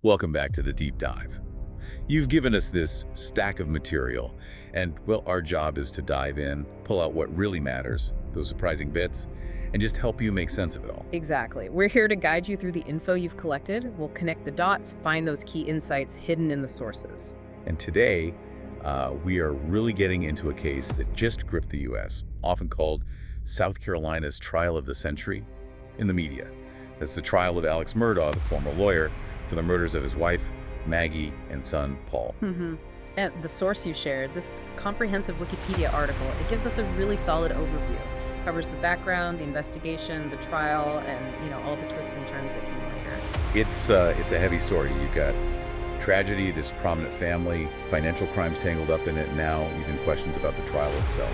Welcome back to the deep dive. You've given us this stack of material, and well, our job is to dive in, pull out what really matters, those surprising bits, and just help you make sense of it all. Exactly. We're here to guide you through the info you've collected. We'll connect the dots, find those key insights hidden in the sources. And today, we are really getting into a case that just gripped the U.S., often called South Carolina's trial of the century in the media. That's the trial of Alex Murdaugh, the former lawyer, for the murders of his wife, Maggie, and son, Paul. And the source you shared, this comprehensive Wikipedia article, it gives us a really solid overview. Covers the background, the investigation, the trial, and all the twists and turns that came later. It's a heavy story. You've got tragedy, this prominent family, financial crimes tangled up in it, now even questions about the trial itself.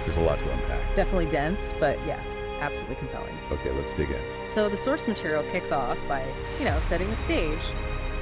There's a lot to unpack. Definitely dense, but yeah, absolutely compelling. Okay, let's dig in. So the source material kicks off by, setting the stage.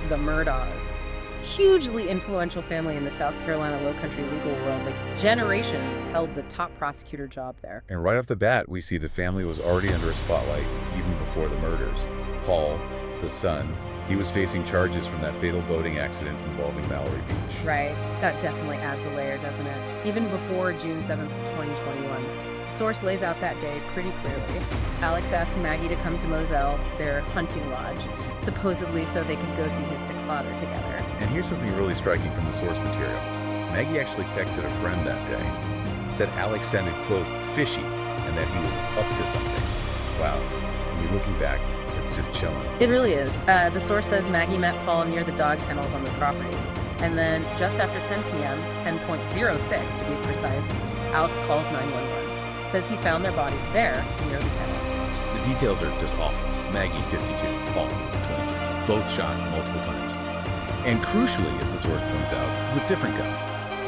The Murdaughs. Hugely influential family in the South Carolina Low Country legal world. Like, generations held the top prosecutor job there. And right off the bat, we see the family was already under a spotlight even before the murders. Paul, the son, he was facing charges from that fatal boating accident involving Mallory Beach. Right. That definitely adds a layer, doesn't it? Even before June 7th, 2021. The source lays out that day pretty clearly. Alex asks Maggie to come to Moselle, their hunting lodge, supposedly so they could go see his sick father together. And here's something really striking from the source material. Maggie actually texted a friend that day, said Alex sounded, quote, fishy, and that he was up to something. Wow. I mean, looking back, it's just chilling. It really is. The source says Maggie met Paul near the dog kennels on the property. And then just after 10 p.m., 10:06 to be precise, Alex calls 911. Says he found their bodies there near the kennels. The details are just awful. Maggie, 52, Paul, 22. Both shot multiple times. And crucially, as the source points out, with different guns.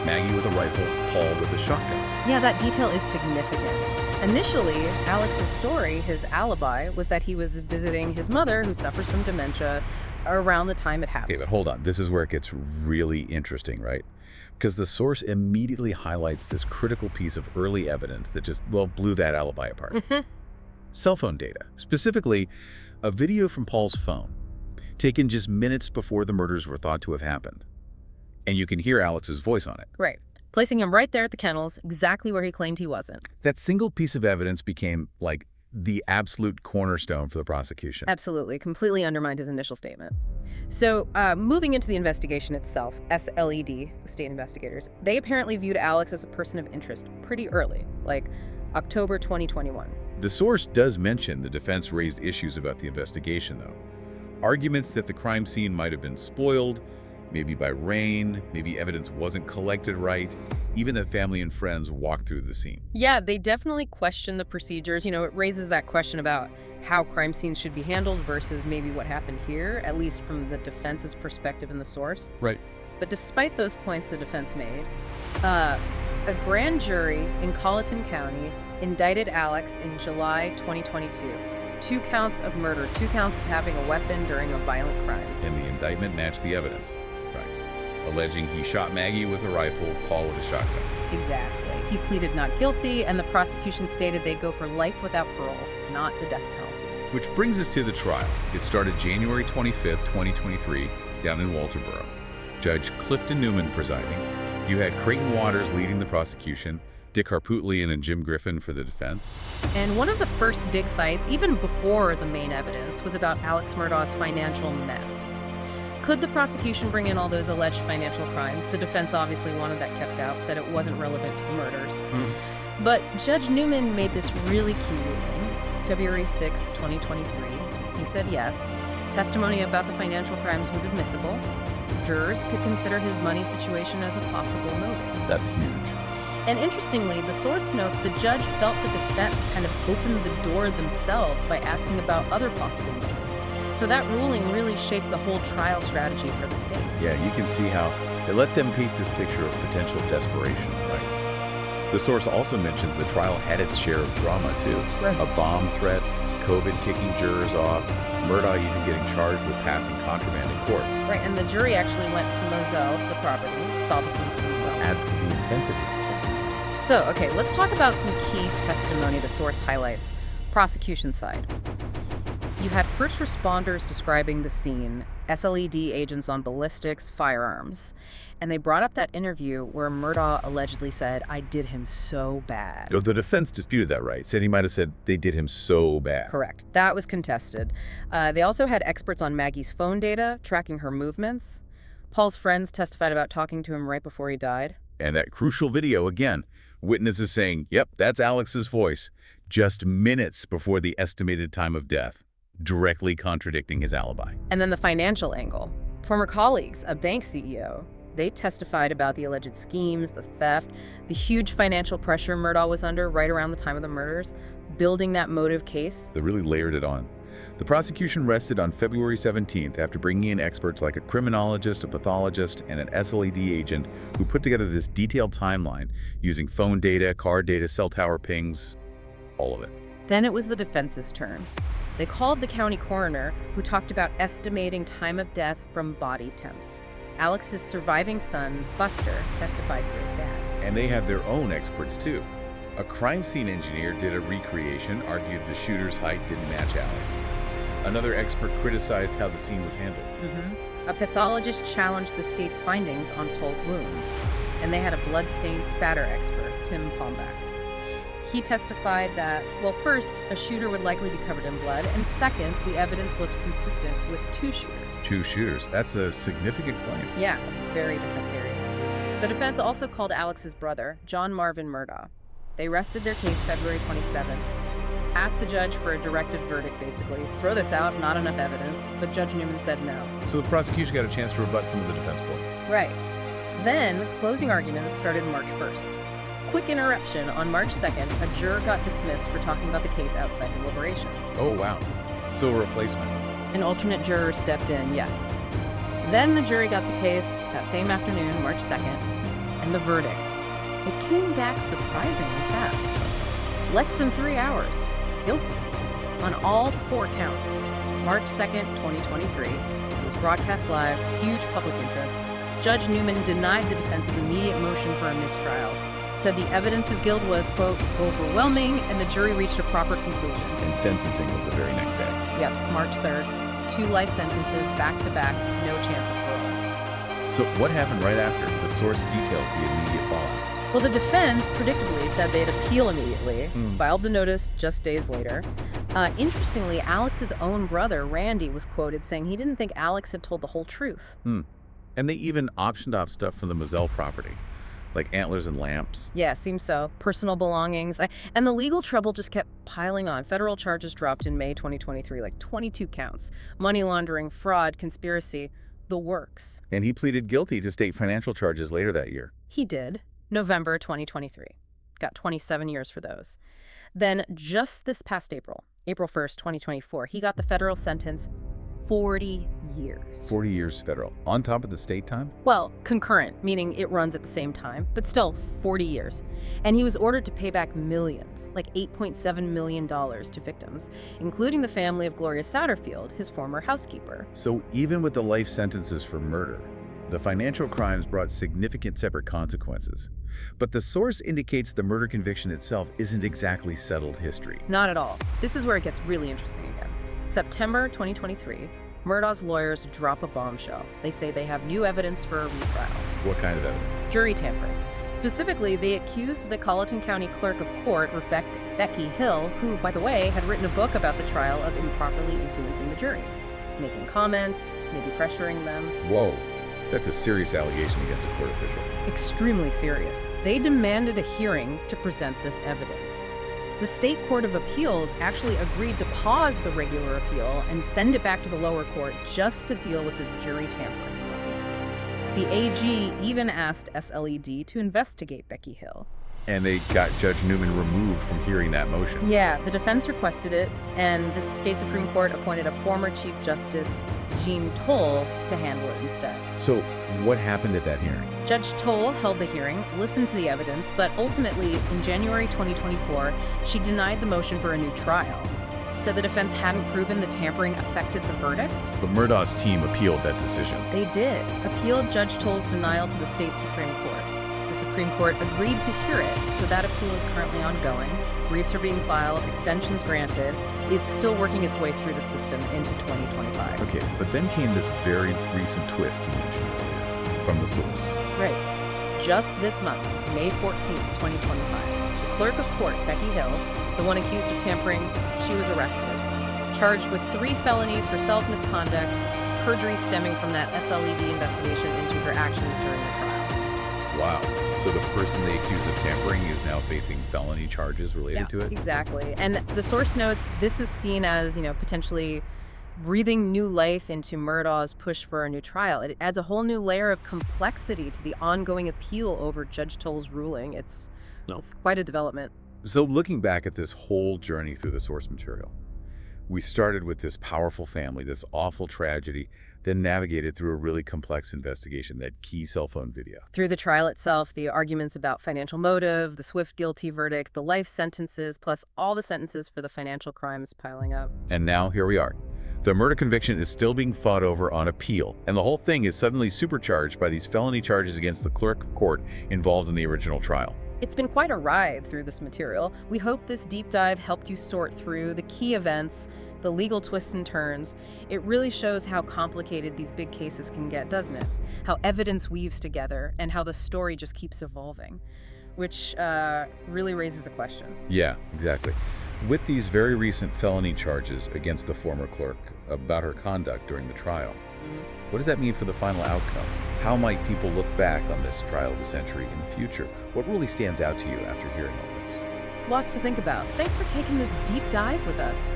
Maggie with a rifle, Paul with a shotgun. Yeah, that detail is significant. Initially, Alex's story, his alibi, was that he was visiting his mother, who suffers from dementia, around the time it happened. Okay, but hold on. This is where it gets really interesting, right? Because the source immediately highlights this critical piece of early evidence that just, blew that alibi apart. Cell phone data, specifically a video from Paul's phone, taken just minutes before the murders were thought to have happened. And you can hear Alex's voice on it. Right. Placing him right there at the kennels, exactly where he claimed he wasn't. That single piece of evidence became, the absolute cornerstone for the prosecution. Absolutely. Completely undermined his initial statement. So, moving into the investigation itself, SLED, the state investigators, they apparently viewed Alex as a person of interest pretty early, like October 2021. The source does mention the defense raised issues about the investigation, though. Arguments that the crime scene might have been spoiled, maybe by rain, maybe evidence wasn't collected right, even that family and friends walked through the scene. Yeah, they definitely question the procedures. It raises that question about how crime scenes should be handled versus maybe what happened here, at least from the defense's perspective in the source. Right. But despite those points the defense made, a grand jury in Colleton County indicted Alex in July 2022. 2 counts of murder, 2 counts of having a weapon during a violent crime. And the indictment matched the evidence. Right. Alleging he shot Maggie with a rifle, Paul with a shotgun. Exactly. He pleaded not guilty, and the prosecution stated they'd go for life without parole, not the death penalty. Which brings us to the trial. It started January 25th, 2023, down in Walterboro. Judge Clifton Newman presiding. You had Creighton Waters leading the prosecution, Dick Harpootlian and Jim Griffin for the defense. And one of the first big fights, even before the main evidence, was about Alex Murdaugh's financial mess. Could the prosecution bring in all those alleged financial crimes? The defense obviously wanted that kept out, said it wasn't relevant to the murders. But Judge Newman made this really key ruling, February 6th, 2023. He said yes. Testimony about the financial crimes was admissible. Jurors could consider his money situation as a possible motive. That's huge. And interestingly, the source notes the judge felt the defense kind of opened the door themselves by asking about other possible motives. So that ruling really shaped the whole trial strategy for the state. Yeah, you can see how they let them paint this picture of potential desperation, right? The source also mentions the trial had its share of drama, too. Right. A bomb threat, COVID kicking jurors off, Murdaugh even getting charged with passing contraband in court. Right, and the jury actually went to Moselle, the property, saw the scene for themselves. Adds to the intensity. So, okay, let's talk about some key testimony the source highlights. Prosecution side. You had first responders describing the scene SLED agents on ballistics, firearms. And they brought up that interview where Murdaugh allegedly said, "I did him so bad." The defense disputed that, right? Said he might have said they did him so bad. Correct. That was contested. They also had experts on Maggie's phone data, tracking her movements. Paul's friends testified about talking to him right before he died. And that crucial video, again, witnesses saying, yep, that's Alex's voice, just minutes before the estimated time of death, directly contradicting his alibi. And then the financial angle. Former colleagues, a bank CEO, they testified about the alleged schemes, the theft, the huge financial pressure Murdaugh was under right around the time of the murders, building that motive case. They really layered it on. The prosecution rested on February 17th after bringing in experts like a criminologist, a pathologist, and an SLED agent who put together this detailed timeline using phone data, car data, cell tower pings, all of it. Then it was the defense's turn. They called the county coroner, who talked about estimating time of death from body temps. Alex's surviving son, Buster, testified for his dad. And they had their own experts, too. A crime scene engineer did a recreation, argued the shooter's height didn't match Alex. Another expert criticized how the scene was handled. A pathologist challenged the state's findings on Paul's wounds. And they had a blood-stained spatter expert, Tim Palmbach. He testified that, well, first, a shooter would likely be covered in blood, and second, the evidence looked consistent with two shooters. Two shooters. That's a significant claim. Yeah, very different theory. The defense also called Alex's brother, John Marvin Murdaugh. They rested their case February 27th, asked the judge for a directed verdict, basically. Throw this out, not enough evidence, but Judge Newman said no. So the prosecution got a chance to rebut some of the defense points. Right. Then, closing arguments started March 1st. Quick interruption. On March 2nd, a juror got dismissed for talking about the case outside deliberations. Oh, wow. So a replacement. An alternate juror stepped in, yes. Then the jury got the case that same afternoon, March 2nd, and the verdict. It came back surprisingly fast. Less than 3 hours. Guilty. On all 4 counts. March 2nd, 2023. It was broadcast live, huge public interest. Judge Newman denied the defense's immediate motion for a mistrial. Said the evidence of guilt was, quote, overwhelming, and the jury reached a proper conclusion. And sentencing was the very next day. Yep, March 3rd. 2 life sentences, back-to-back, no chance of parole. So what happened right after? The source details the immediate fallout. Well, the defense predictably said they'd appeal immediately, filed the notice just days later. Interestingly, Alex's own brother, Randy, was quoted saying he didn't think Alex had told the whole truth. And they even auctioned off stuff from the Moselle property, like antlers and lamps. Yeah, seems so. Personal belongings. And the legal trouble just kept piling on. Federal charges dropped in May 2023, like 22 counts. Money laundering, fraud, conspiracy, the works. And he pleaded guilty to state financial charges later that year. He did. November 2023. Got 27 years for those. Then just this past April 1st, 2024, he got the federal sentence, 40 years. 40 years federal. On top of the state time? Well, concurrent, meaning it runs at the same time, but still 40 years. And he was ordered to pay back millions, like $8.7 million to victims, including the family of Gloria Satterfield, his former housekeeper. So even with the life sentences for murder, the financial crimes brought significant separate consequences. But the source indicates the murder conviction itself isn't exactly settled history. Not at all. This is where it gets really interesting again. September 2023, Murdaugh's lawyers drop a bombshell. They say they have new evidence for a retrial. What kind of evidence? Jury tampering. Specifically, they accuse the Colleton County Clerk of Court, Becky Hill, who, by the way, had written a book about the trial, of improperly influencing the jury, making comments, maybe pressuring them. Whoa. That's a serious allegation against a court official. Extremely serious. They demanded a hearing to present this evidence. The State Court of Appeals actually agreed to pause the regular appeal and send it back to the lower court just to deal with this jury tampering. The AG even asked SLED to investigate Becky Hill. And they got Judge Newman removed from hearing that motion. Yeah, the defense requested it, and the state Supreme Court appointed a former Chief Justice, Jean Toll, to handle it instead. So what happened at that hearing? Judge Toll held the hearing, listened to the evidence, but ultimately, in January 2024, she denied the motion for a new trial. Said the defense hadn't proven the tampering affected the verdict. But Murdaugh's team appealed that decision. They did. Appealed Judge Toll's denial to the state Supreme Court. The Supreme Court agreed to hear it, so that appeal is currently ongoing. Briefs are being filed, extensions granted. It's still working its way through the system into 2025. Okay, but then came this very recent twist you mentioned earlier, from the source. Right. Just this month, May 14th, 2025, the clerk of court, Becky Hill, the one accused of tampering, she was arrested, charged with 3 felonies for self-misconduct, perjury stemming from that SLED investigation into her actions during the trial. Wow. So the person they accused of tampering is now facing felony charges related to it? Exactly. And the source notes this is seen as, potentially breathing new life into Murdaugh's push for a new trial. It adds a whole new layer of complexity to the ongoing appeal over Judge Toll's ruling. It's quite a development. So looking back at this whole journey through the source material, we started with this powerful family, this awful tragedy, then navigated through a really complex investigation, that key cell phone video. Through the trial itself, the arguments about financial motive, the swift guilty verdict, the life sentences, plus all the sentences for the financial crimes piling up. And now here we are. The murder conviction is still being fought over on appeal, and the whole thing is suddenly supercharged by these felony charges against the clerk of court involved in the original trial. It's been quite a ride through this material. We hope this deep dive helped you sort through the key events, the legal twists and turns. It really shows how complicated these big cases can get, doesn't it? How evidence weaves together and how the story just keeps evolving, which really raises a question. Yeah, exactly. With these very recent felony charges against the former clerk about her conduct during the trial, what does that mean for the final outcome? How might people look back on this trial of the century in the future? What really stands out to you after hearing all this? Lots to think about. Thanks for taking this deep dive with us.